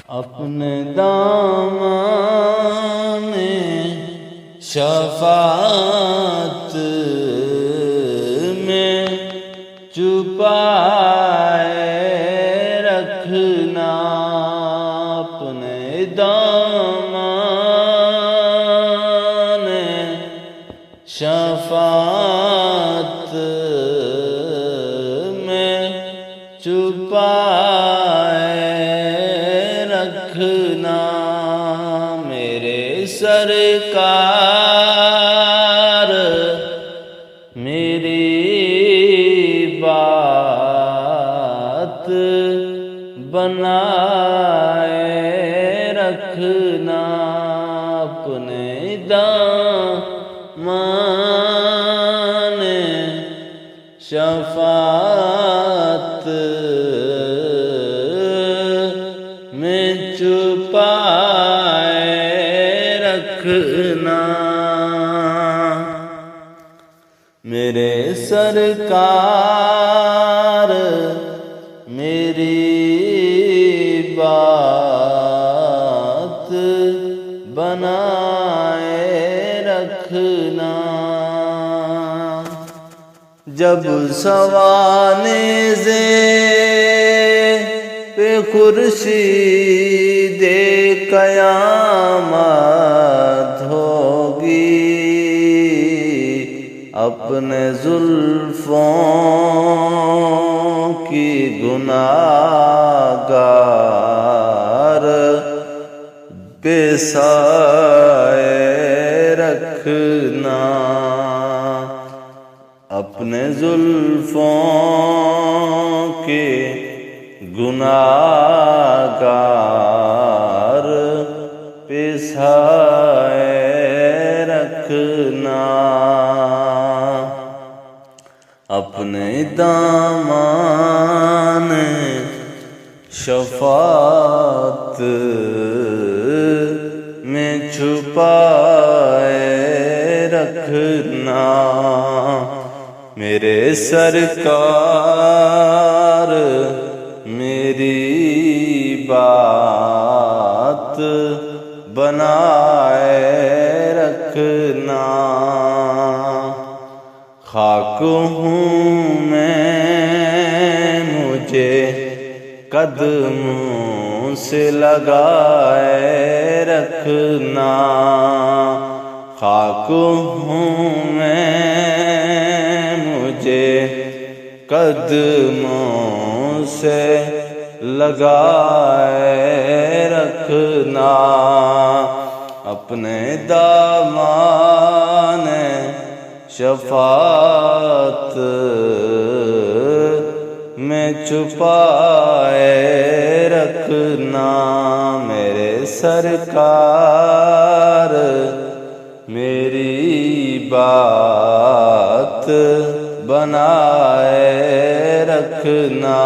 اپنے دامن شفاعت میں چھپائے رکھنا، اپنے دامن شفاعت میں چھپائے رکھنا، میرے سرکار میری بات بنائے رکھنا، اپنے دامن شفاعت میں چھپائے رکھنا، میرے سرکار میری بات بنائے رکھنا، جب سوانح پہ خورشید قیامت ہوگی، اپنے زلفوں کی گناہگار پہ سایہ رکھنا، اپنے زلفوں کے گناہگار پہ سایہ رکھنا، اپنے دامن شفاعت میں چھپائے رکھنا، میرے سرکار میری بات بنائے رکھنا، خاک ہوں میں مجھے قدموں سے لگائے رکھنا، خاک ہوں میں مجھے قدموں سے لگائے رکھنا، اپنے دامن شفاعت میں چھپائے رکھنا، میرے سرکار میری بات بنائے رکھنا۔